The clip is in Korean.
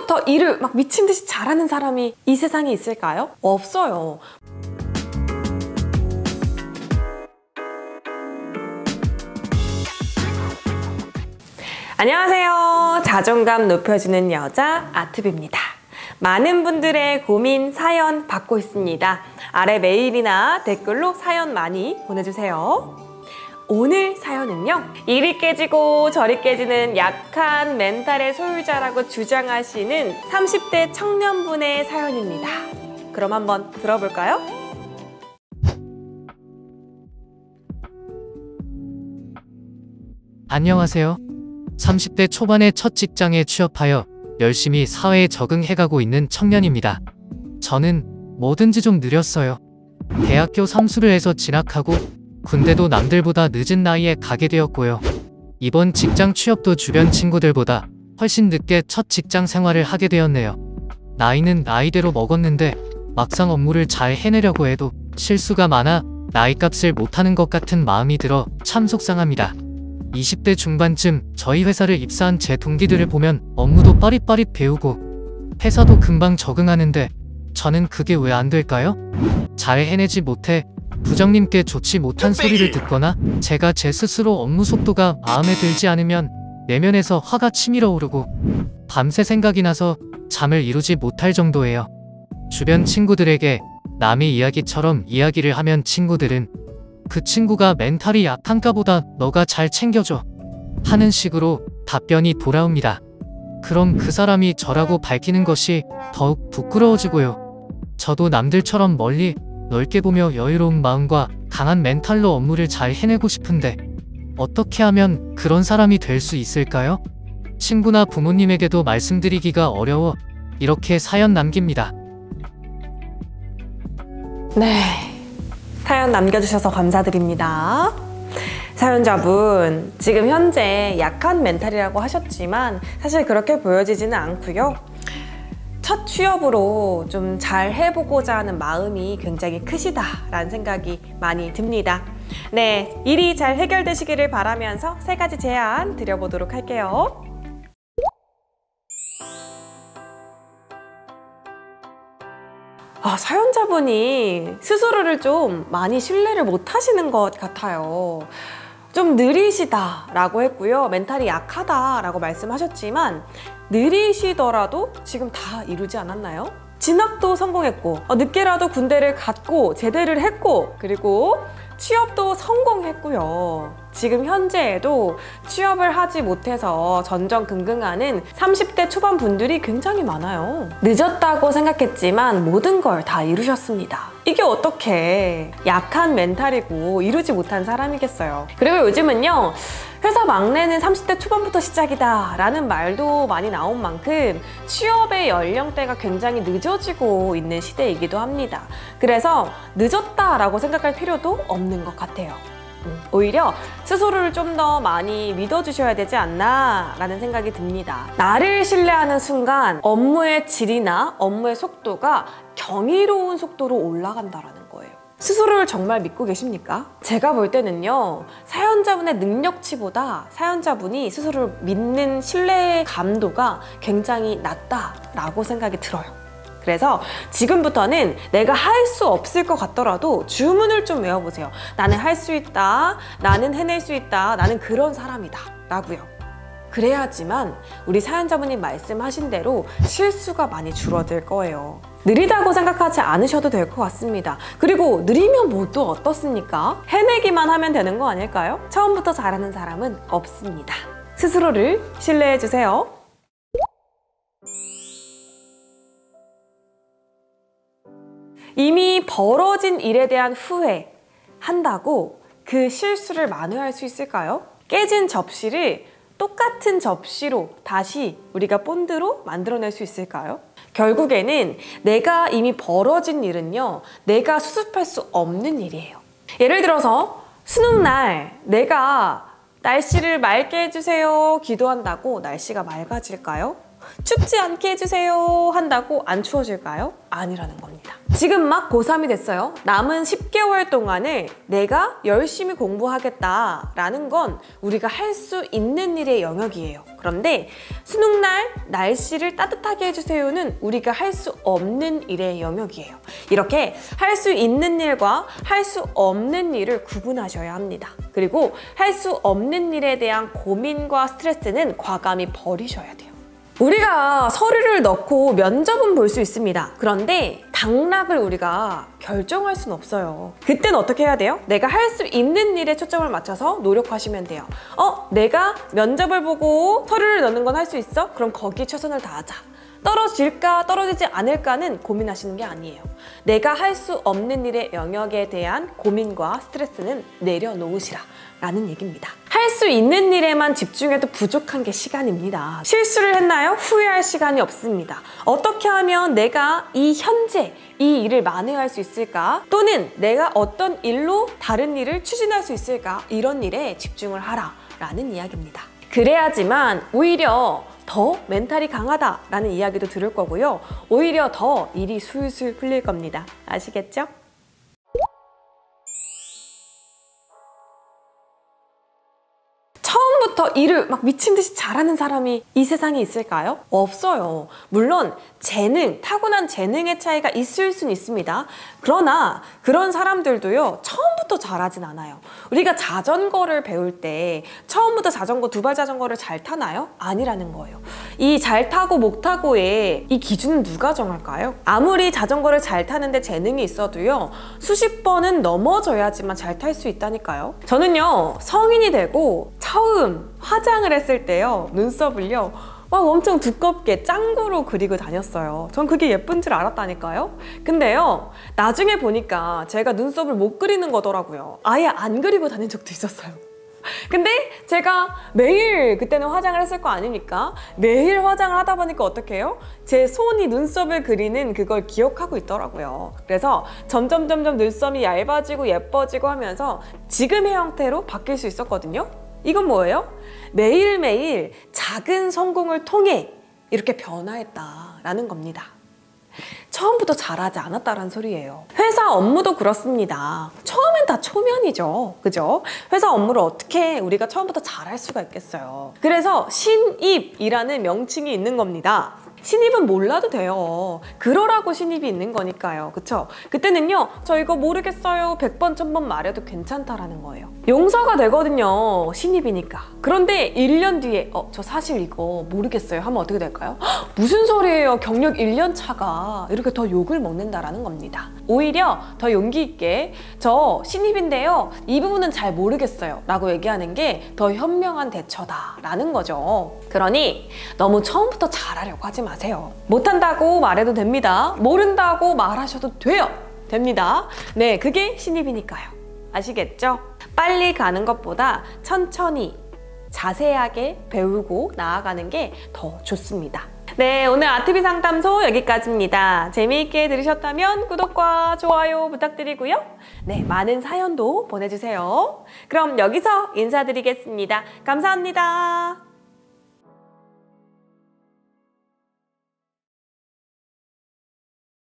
처음부터 일을 막 미친 듯이 잘하는 사람이 이 세상에 있을까요? 없어요. 안녕하세요. 자존감 높여주는 여자 아트비입니다. 많은 분들의 고민, 사연 받고 있습니다. 아래 메일이나 댓글로 사연 많이 보내주세요. 오늘 사연은요, 이리 깨지고 저리 깨지는 약한 멘탈의 소유자라고 주장하시는 30대 청년분의 사연입니다. 그럼 한번 들어볼까요? 안녕하세요. 30대 초반의 첫 직장에 취업하여 열심히 사회에 적응해가고 있는 청년입니다. 저는 뭐든지 좀 느렸어요. 대학교 삼수를 해서 진학하고 군대도 남들보다 늦은 나이에 가게 되었고요. 이번 직장 취업도 주변 친구들보다 훨씬 늦게 첫 직장 생활을 하게 되었네요. 나이는 나이대로 먹었는데 막상 업무를 잘 해내려고 해도 실수가 많아 나이값을 못하는 것 같은 마음이 들어 참 속상합니다. 20대 중반쯤 저희 회사를 입사한 제 동기들을 보면 업무도 빠릿빠릿 배우고 회사도 금방 적응하는데 저는 그게 왜 안 될까요? 잘 해내지 못해 부장님께 좋지 못한 소리를 듣거나 제가 제 스스로 업무 속도가 마음에 들지 않으면 내면에서 화가 치밀어 오르고 밤새 생각이 나서 잠을 이루지 못할 정도예요. 주변 친구들에게 남의 이야기처럼 이야기를 하면 친구들은 그 친구가 멘탈이 약한가 보다 너가 잘 챙겨줘 하는 식으로 답변이 돌아옵니다. 그럼 그 사람이 저라고 밝히는 것이 더욱 부끄러워지고요. 저도 남들처럼 멀리 넓게 보며 여유로운 마음과 강한 멘탈로 업무를 잘 해내고 싶은데 어떻게 하면 그런 사람이 될 수 있을까요? 친구나 부모님에게도 말씀드리기가 어려워 이렇게 사연 남깁니다. 네, 사연 남겨주셔서 감사드립니다. 사연자분, 지금 현재 약한 멘탈이라고 하셨지만 사실 그렇게 보여지지는 않고요. 첫 취업으로 좀 잘 해보고자 하는 마음이 굉장히 크시다라는 생각이 많이 듭니다. 네, 일이 잘 해결되시기를 바라면서 3가지 제안 드려보도록 할게요. 사연자분이 스스로를 좀 많이 신뢰를 못 하시는 것 같아요. 좀 느리시다라고 했고요. 멘탈이 약하다라고 말씀하셨지만 느리시더라도 지금 다 이루지 않았나요? 진학도 성공했고 늦게라도 군대를 갔고 제대를 했고 그리고 취업도 성공했고요. 지금 현재에도 취업을 하지 못해서 전전긍긍하는 30대 초반 분들이 굉장히 많아요. 늦었다고 생각했지만 모든 걸 다 이루셨습니다. 이게 어떻게 약한 멘탈이고 이루지 못한 사람이겠어요. 그리고 요즘은요, 회사 막내는 30대 초반부터 시작이다 라는 말도 많이 나온 만큼 취업의 연령대가 굉장히 늦어지고 있는 시대이기도 합니다. 그래서 늦었다라고 생각할 필요도 없는 것 같아요. 오히려 스스로를 좀 더 많이 믿어주셔야 되지 않나 라는 생각이 듭니다. 나를 신뢰하는 순간 업무의 질이나 업무의 속도가 경이로운 속도로 올라간다라는 거예요. 스스로를 정말 믿고 계십니까? 제가 볼 때는요, 사연자분의 능력치보다 사연자분이 스스로를 믿는 신뢰 감도가 굉장히 낮다라고 생각이 들어요. 그래서 지금부터는 내가 할 수 없을 것 같더라도 주문을 좀 외워보세요. 나는 할 수 있다, 나는 해낼 수 있다, 나는 그런 사람이다 라고요. 그래야지만 우리 사연자분이 말씀하신 대로 실수가 많이 줄어들 거예요. 느리다고 생각하지 않으셔도 될 것 같습니다. 그리고 느리면 뭐 또 어떻습니까? 해내기만 하면 되는 거 아닐까요? 처음부터 잘하는 사람은 없습니다. 스스로를 신뢰해주세요. 이미 벌어진 일에 대한 후회 한다고 그 실수를 만회할 수 있을까요? 깨진 접시를 똑같은 접시로 다시 우리가 본드로 만들어낼 수 있을까요? 결국에는 내가 이미 벌어진 일은요, 내가 수습할 수 없는 일이에요. 예를 들어서 수능날 내가 날씨를 맑게 해주세요 기도한다고 날씨가 맑아질까요? 춥지 않게 해주세요 한다고 안 추워질까요? 아니라는 겁니다. 지금 막 고3이 됐어요. 남은 10개월 동안을 내가 열심히 공부하겠다라는 건 우리가 할 수 있는 일의 영역이에요. 그런데 수능날 날씨를 따뜻하게 해주세요는 우리가 할 수 없는 일의 영역이에요. 이렇게 할 수 있는 일과 할 수 없는 일을 구분하셔야 합니다. 그리고 할 수 없는 일에 대한 고민과 스트레스는 과감히 버리셔야 돼요. 우리가 서류를 넣고 면접은 볼 수 있습니다. 그런데 당락을 우리가 결정할 수는 없어요. 그때는 어떻게 해야 돼요? 내가 할 수 있는 일에 초점을 맞춰서 노력하시면 돼요. 내가 면접을 보고 서류를 넣는 건 할 수 있어? 그럼 거기에 최선을 다하자. 떨어질까 떨어지지 않을까는 고민하시는 게 아니에요. 내가 할 수 없는 일의 영역에 대한 고민과 스트레스는 내려놓으시라 라는 얘기입니다. 할 수 있는 일에만 집중해도 부족한 게 시간입니다. 실수를 했나요? 후회할 시간이 없습니다. 어떻게 하면 내가 이 현재 이 일을 만회할 수 있을까? 또는 내가 어떤 일로 다른 일을 추진할 수 있을까? 이런 일에 집중을 하라 라는 이야기입니다. 그래야지만 오히려 더 멘탈이 강하다라는 이야기도 들을 거고요. 오히려 더 일이 술술 풀릴 겁니다. 아시겠죠? 처음부터 일을 막 미친 듯이 잘하는 사람이 이 세상에 있을까요? 없어요. 물론 재능, 타고난 재능의 차이가 있을 수는 있습니다. 그러나 그런 사람들도요, 처음부터 잘하진 않아요. 우리가 자전거를 배울 때 처음부터 자전거, 두발 자전거를 잘 타나요? 아니라는 거예요. 이 잘 타고 못 타고의 이 기준은 누가 정할까요? 아무리 자전거를 잘 타는데 재능이 있어도요, 수십 번은 넘어져야지만 잘 탈 수 있다니까요. 저는요, 성인이 되고 처음 화장을 했을 때요, 눈썹을요 막 엄청 두껍게 짱구로 그리고 다녔어요. 전 그게 예쁜 줄 알았다니까요. 근데요, 나중에 보니까 제가 눈썹을 못 그리는 거더라고요. 아예 안 그리고 다닌 적도 있었어요. 근데 제가 매일 그때는 화장을 했을 거 아닙니까? 매일 화장을 하다 보니까 어떻게 해요? 제 손이 눈썹을 그리는 그걸 기억하고 있더라고요. 그래서 점점 눈썹이 얇아지고 예뻐지고 하면서 지금의 형태로 바뀔 수 있었거든요. 이건 뭐예요? 매일매일 작은 성공을 통해 이렇게 변화했다라는 겁니다. 처음부터 잘하지 않았다는 소리예요. 회사 업무도 그렇습니다. 처음엔 다 초면이죠. 그죠? 회사 업무를 어떻게 우리가 처음부터 잘할 수가 있겠어요. 그래서 신입이라는 명칭이 있는 겁니다. 신입은 몰라도 돼요. 그러라고 신입이 있는 거니까요. 그쵸? 그때는요, 저 이거 모르겠어요 100번 1000번 말해도 괜찮다라는 거예요. 용서가 되거든요, 신입이니까. 그런데 1년 뒤에 저 사실 이거 모르겠어요 하면 어떻게 될까요? 무슨 소리예요, 경력 1년 차가. 이렇게 더 욕을 먹는다라는 겁니다. 오히려 더 용기 있게 저 신입인데요, 이 부분은 잘 모르겠어요 라고 얘기하는 게 더 현명한 대처다라는 거죠. 그러니 너무 처음부터 잘하려고 하지 마세요. 못한다고 말해도 됩니다. 모른다고 말하셔도 됩니다. 네, 그게 신입이니까요. 아시겠죠? 빨리 가는 것보다 천천히 자세하게 배우고 나아가는 게 더 좋습니다. 네, 오늘 아트비 상담소 여기까지입니다. 재미있게 들으셨다면 구독과 좋아요 부탁드리고요. 네, 많은 사연도 보내주세요. 그럼 여기서 인사드리겠습니다. 감사합니다.